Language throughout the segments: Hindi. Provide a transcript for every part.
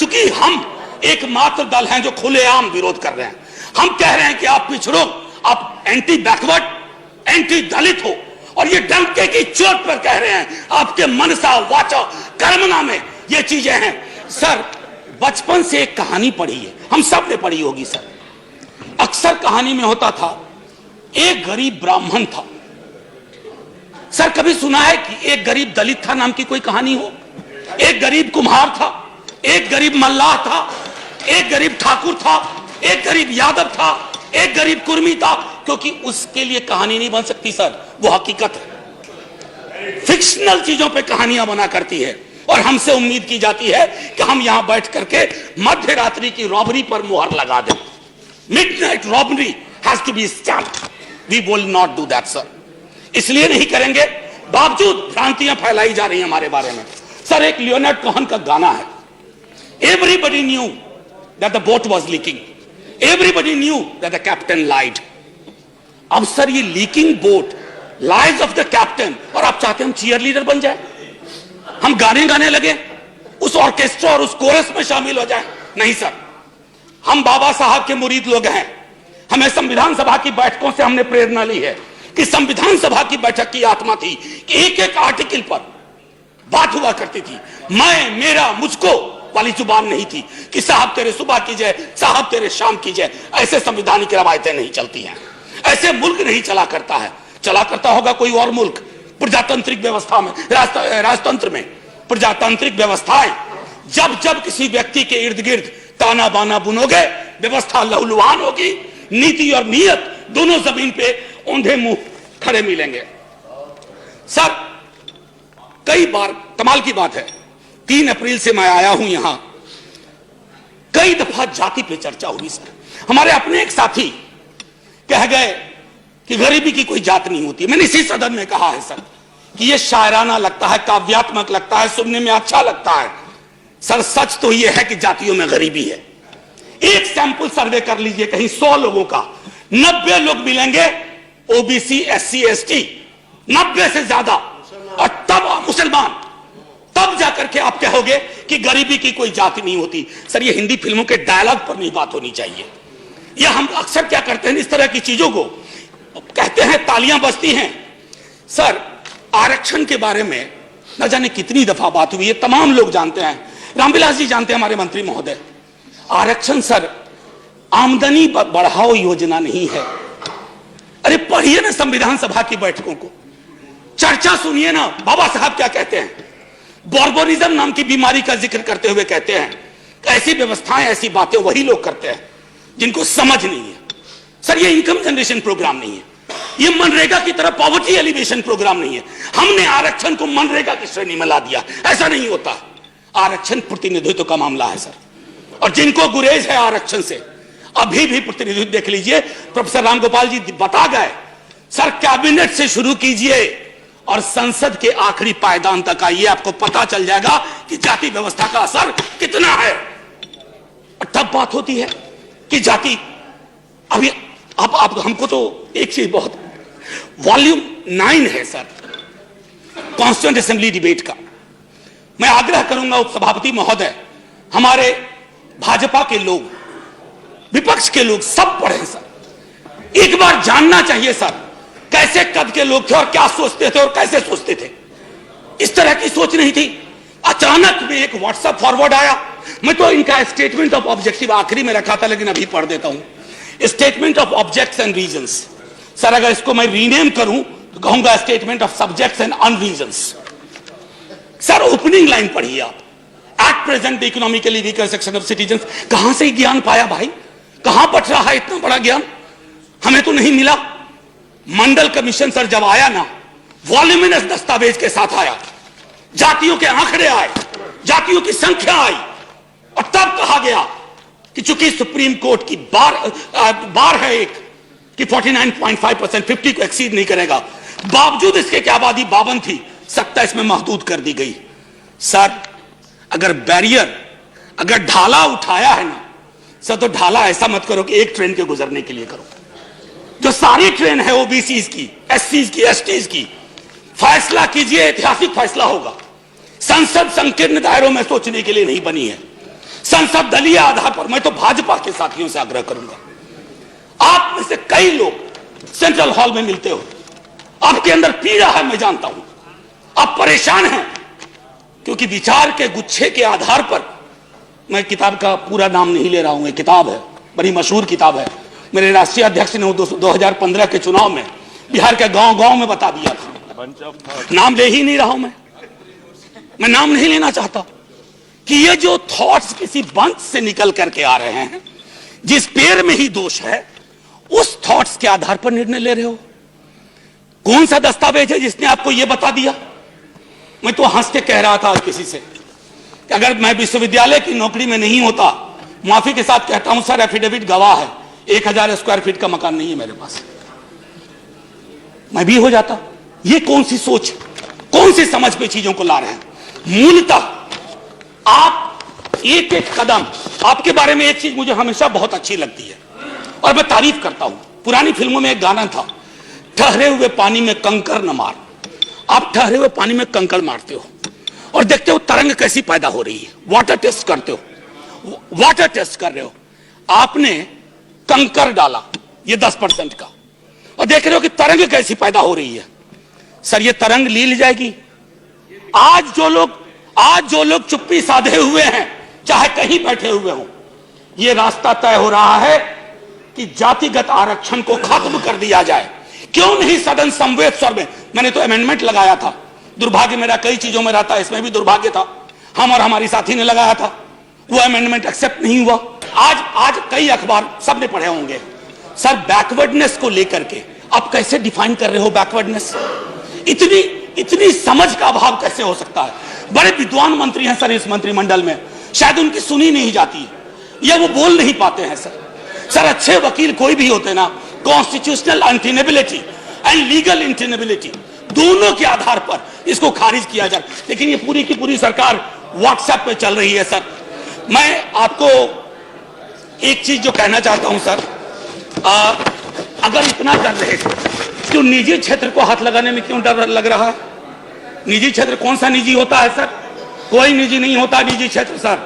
चूंकि हम एकमात्र दल हैं जो खुलेआम विरोध कर रहे हैं, हम कह रहे हैं कि आप पिछड़ो, आप एंटी बैकवर्ड, एंटी दलित हो, और ये डंके की चोट पर कह रहे हैं। आपके मनसा वाचा कर्मणा में ये चीजें हैं। सर, बचपन से एक कहानी पढ़ी है, हम सब ने पढ़ी होगी सर। अक्सर कहानी में होता था, एक गरीब ब्राह्मण था। सर, कभी सुना है कि एक गरीब दलित था नाम की कोई कहानी हो? एक गरीब कुम्हार था, एक गरीब मल्लाह था, एक गरीब ठाकुर था, एक गरीब यादव था, एक गरीब कुर्मी था, क्योंकि उसके लिए कहानी नहीं बन सकती सर, वो हकीकत है। फिक्शनल चीजों पे कहानियां बना करती है, और हमसे उम्मीद की जाती है कि हम यहां बैठ करके मध्य रात्रि की रॉबरी पर मुहर लगा दें। Midnight robbery has to be stamped. We will not do that sir. इसलिए नहीं करेंगे, बावजूद भ्रांतियां फैलाई जा रही हैं हमारे बारे में। सर, एक लियोनार्ड कोहेन का गाना है, everybody knew that the boat was leaking, everybody knew that the captain lied. अब सर, ये leaking boat, lies of the captain, और आप चाहते हैं हम चीयर लीडर बन जाए, हम गाने गाने लगे, उस ऑर्केस्ट्रा और उस कोरस में शामिल हो जाए? नहीं सर, हम बाबा साहब के मुरीद लोग हैं। हमें संविधान सभा की बैठकों से हमने प्रेरणा ली है कि संविधान सभा की बैठक की आत्मा थी कि एक एक आर्टिकल पर बात हुआ करती थी। मैं, मेरा, मुझको वाली जुबान नहीं थी कि साहब तेरे सुबह कीजिए, साहब तेरे शाम कीजिए। ऐसे संविधानिक रवायतें नहीं चलती हैं, ऐसे मुल्क नहीं चला करता है। चला करता होगा कोई और मुल्क, प्रजातांत्रिक व्यवस्था में, राजतंत्र में। प्रजातांत्रिक व्यवस्थाएं, जब जब किसी व्यक्ति के इर्द गिर्द ताना बाना बुनोगे, व्यवस्था लहूलुहान होगी, नीति और नीयत दोनों जमीन पे औंधे मुंह खड़े मिलेंगे। सर, कई बार, कमाल की बात है, 3 अप्रैल से मैं आया हूं यहां, कई दफा जाति पे चर्चा हुई सर। हमारे अपने एक साथी कह गए कि गरीबी की कोई जात नहीं होती। मैंने इसी सदन में कहा है सर कि यह शायराना लगता है, काव्यात्मक लगता है, सुनने में अच्छा लगता है। सर, सच तो यह है कि जातियों में गरीबी है। एक सैंपल सर्वे कर लीजिए कहीं 100 लोगों का, 90 लोग मिलेंगे ओबीसी, एससी, एसटी, 90 से ज्यादा, और तब मुसलमान, तब जाकर के आप कहोगे कि गरीबी की कोई जाति नहीं होती। सर, ये हिंदी फिल्मों के डायलॉग पर नहीं बात होनी चाहिए। यह हम अक्सर क्या करते हैं, इस तरह की चीजों को कहते हैं, तालियां बजती हैं। सर, आरक्षण के बारे में न जाने कितनी दफा बात हुई है, तमाम लोग जानते हैं, रामविलास जी जानते हैं, हमारे मंत्री महोदय। आरक्षण सर आमदनी बढ़ाओ योजना नहीं है। अरे पढ़िए ना संविधान सभा की बैठकों को, चर्चा सुनिए ना, बाबा साहब क्या कहते हैं। बॉर्बोनिज्म नाम की बीमारी का जिक्र करते हुए कहते हैं, ऐसी व्यवस्थाएं, ऐसी बातें वही लोग करते हैं जिनको समझ नहीं है। सर, ये इनकम जनरेशन प्रोग्राम नहीं है, ये मनरेगा की तरह पॉवर्टी एलिवेशन प्रोग्राम नहीं है। हमने आरक्षण को मनरेगा की श्रेणी में ला दिया, ऐसा नहीं होता। आरक्षण प्रतिनिधित्व का मामला है सर, और जिनको गुरेज है आरक्षण से, अभी भी प्रतिनिधित्व देख लीजिए, प्रोफेसर रामगोपाल जी बता गए। सर, कैबिनेट से शुरू कीजिए और संसद के आखिरी पायदान तक आइए, आपको पता चल जाएगा कि जाति व्यवस्था का असर कितना है। तब बात होती है कि जाति, अभी आप हमको तो एक चीज बहुत, वॉल्यूम 9 है सर कॉन्स्टिट्यूएंट असेंबली डिबेट का। मैं आग्रह करूंगा उपसभापति महोदय, हमारे भाजपा के लोग, विपक्ष के लोग सब पढ़े सर। एक बार जानना चाहिए सर, कैसे कद के लोग थे और क्या सोचते थे और कैसे सोचते थे। इस तरह की सोच नहीं थी। अचानक में एक व्हाट्सएप फॉरवर्ड आया। मैं तो इनका स्टेटमेंट ऑफ ऑब्जेक्टिव आखिरी में रखा था, लेकिन अभी पढ़ देता हूं। Statement of objects and reasons. Sir, अगर इसको मैं रीनेम करूं तो कहूंगा statement of subjects and unreasons. Sir, opening line पढ़िए आप। At present the economically weaker section of citizens. कहां से ज्ञान पाया भाई, कहां बट रहा है इतना बड़ा ज्ञान, हमें तो नहीं मिला। मंडल कमीशन सर जब आया ना, वॉल्यूमिनस दस्तावेज के साथ आया, जातियों के आंकड़े आए, जातियों की संख्या आई, और तब कहा गया कि चूंकि सुप्रीम कोर्ट की बार है एक कि 49.5%, 50 को एक्सीड नहीं करेगा, बावजूद इसके कि आबादी 52 थी, 27 में महदूद कर दी गई। सर, अगर बैरियर, अगर ढाला उठाया है ना सर, तो ढाला ऐसा मत करो कि एक ट्रेन के गुजरने के लिए करो। जो सारी ट्रेन है ओबीसी की, एससी की, एसटी की, फैसला कीजिए, ऐतिहासिक फैसला होगा। संसद संकीर्ण दायरों में सोचने के लिए नहीं बनी है। संसद दलीय आधार पर, मैं तो भाजपा के साथियों से आग्रह करूंगा, आप में से कई लोग सेंट्रल हॉल में मिलते हो, आपके अंदर पीड़ा है, मैं जानता हूं, आप परेशान हैं, क्योंकि विचार के गुच्छे के आधार पर, मैं किताब का पूरा नाम नहीं ले रहा हूं, एक किताब है, बड़ी मशहूर किताब है, मेरे राष्ट्रीय अध्यक्ष ने 2015 के चुनाव में बिहार के गांव-गांव में बता दिया था, नाम ले ही नहीं रहा हूं मैं नाम नहीं लेना चाहता, कि ये जो थॉट्स किसी बंच से निकल करके आ रहे हैं, जिस पेड़ में ही दोष है, उस थॉट्स के आधार पर निर्णय ले रहे हो। कौन सा दस्तावेज है जिसने आपको यह बता दिया? मैं तो हंस के कह रहा था किसी से कि अगर मैं विश्वविद्यालय की नौकरी में नहीं होता, माफी के साथ कहता हूं सर, एफिडेविट गवाह है, 1000 स्क्वायर फीट का मकान नहीं है मेरे पास, मैं भी हो जाता। ये कौन सी सोच, कौन सी समझ पे चीजों को ला रहे हैं? मूलतः आप एक एक कदम, आपके बारे में एक चीज मुझे हमेशा बहुत अच्छी लगती है और मैं तारीफ करता हूं। पुरानी फिल्मों में एक गाना था, ठहरे हुए पानी में कंकर न मार। आप ठहरे हुए पानी में कंकड़ मारते हो और देखते हो तरंग कैसी पैदा हो रही है, वाटर टेस्ट करते हो, वाटर टेस्ट कर रहे हो, आपने कंकर डाला ये 10% का और देख रहे हो कि तरंग कैसी पैदा हो रही है। सर ये तरंग ली जाएगी। आज जो लोग चुप्पी साधे हुए हैं, चाहे कहीं बैठे हुए हो, ये रास्ता तय हो रहा है कि जातिगत आरक्षण को खत्म कर दिया जाए। क्यों नहीं सदन समवेत स्वर में? मैंने तो अमेंडमेंट लगाया था, दुर्भाग्य मेरा कई चीजों में रहता है, इसमें भी दुर्भाग्य था, हम और हमारी साथी ने लगाया था, वो अमेंडमेंट एक्सेप्ट नहीं हुआ। आज कई अखबार सबने पढ़े होंगे। सर बैकवर्डनेस को लेकर के आप कैसे डिफाइन कर रहे हो बैकवर्डनेस? इतनी समझ का अभाव कैसे हो सकता है? बड़े विद्वान मंत्री हैं सर इस मंत्रिमंडल में, शायद उनकी सुनी नहीं जाती है या वो बोल नहीं पाते हैं। सर अच्छे वकील कोई भी होते ना, कॉन्स्टिट्यूशनल अनटेनेबिलिटी एंड लीगल इंटेनेबिलिटी दोनों के आधार पर इसको खारिज किया जाए, लेकिन ये पूरी की पूरी सरकार व्हाट्सएप पे चल रही है। सर मैं आपको एक चीज जो कहना चाहता हूं सर, अगर इतना डर रहे क्यों निजी क्षेत्र को हाथ लगाने में क्यों डर लग रहा है? निजी क्षेत्र कौन सा निजी होता है सर? कोई निजी नहीं होता निजी क्षेत्र। सर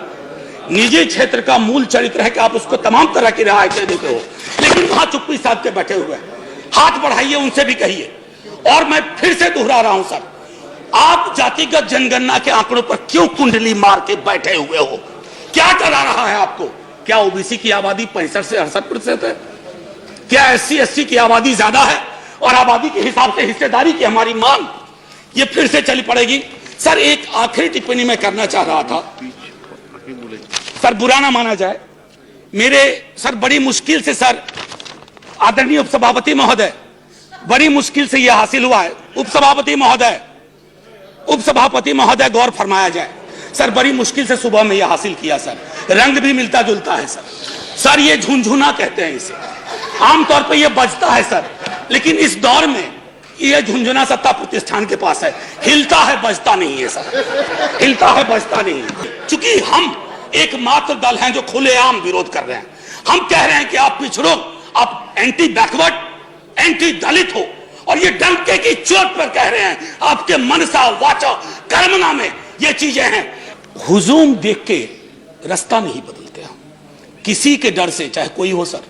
निजी क्षेत्र का मूल चरित्र है कि आप उसको तमाम तरह की रियायतें देते हो, लेकिन वहां चुप्पी साध के बैठे हुए हाथ बढ़ाइए, उनसे भी कहिए। और मैं फिर से दोहरा रहा हूं सर, आप जातिगत जनगणना के आंकड़ों पर क्यों कुंडली मार के बैठे हुए हो? क्या डरा रहा है आपको? क्या ओबीसी की आबादी 65 से 68% है? क्या SC ST की आबादी ज्यादा है और आबादी के हिसाब से हिस्सेदारी की हमारी मांग ये फिर से चली पड़ेगी? सर एक आखिरी टिप्पणी मैं करना चाह रहा था, सर बुरा ना माना जाए, मेरे सर बड़ी मुश्किल से सर आदरणीय उपसभापति महोदय, बड़ी मुश्किल से यह हासिल हुआ है। उपसभापति महोदय गौर फरमाया जाए, सर बड़ी मुश्किल से सुबह में यह हासिल किया सर, रंग भी मिलता जुलता है सर ये झुनझुना कहते हैं इसे, आमतौर पर यह बजता है सर, लेकिन इस दौर में यह झुनझुना सत्ता प्रतिष्ठान के पास है, हिलता है बजता नहीं है सर, हिलता है बजता नहीं है। चूंकि हम एकमात्र दल हैं जो खुलेआम विरोध कर रहे हैं, हम कह रहे हैं कि आप पिछड़ो, आप एंटी बैकवर्ड, एंटी दलित हो, और ये डंके की चोट पर कह रहे हैं, आपके मनसा वाचा कर्मना में ये चीजें हैं। हुजूम देख के रास्ता नहीं बदलते हम, किसी के डर से चाहे कोई हो सर,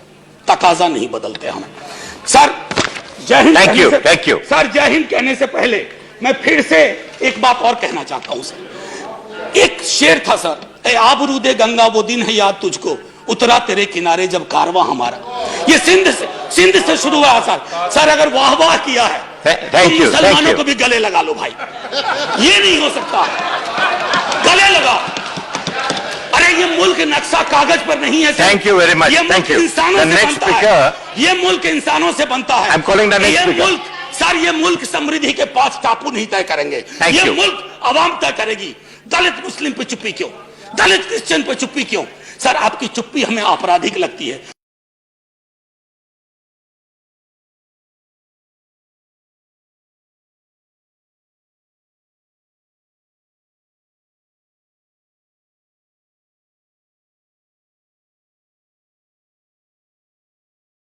तकाजा नहीं बदलते हम। सर जय हिंद। Thank you sir. जय हिंद कहने से पहले मैं फिर से एक बात और कहना चाहता हूं सर। एक शेर था सर, ए आबरूदे गंगा वो दिन है याद तुझको, उतरा तेरे किनारे जब कारवा हमारा। ये सिंध से शुरू हुआ सर अगर वाह वाह किया है तो मुसलमानों को भी गले लगा लो भाई, ये नहीं हो सकता, गले लगा। अरे ये मुल्क नक्शा कागज पर नहीं है sir, thank you very much, ये मुल्क इंसानों से बनता है, ये मुल्क इंसानों से बनता है। ये मुल्क सर, ये मुल्क समृद्धि के 5 टापू नहीं तय करेंगे, ये मुल्क आवाम तय करेगी। दलित मुस्लिम पे चुप्पी क्यों, दलित क्रिश्चियन पे चुप्पी क्यों? सर आपकी चुप्पी हमें आपराधिक लगती है।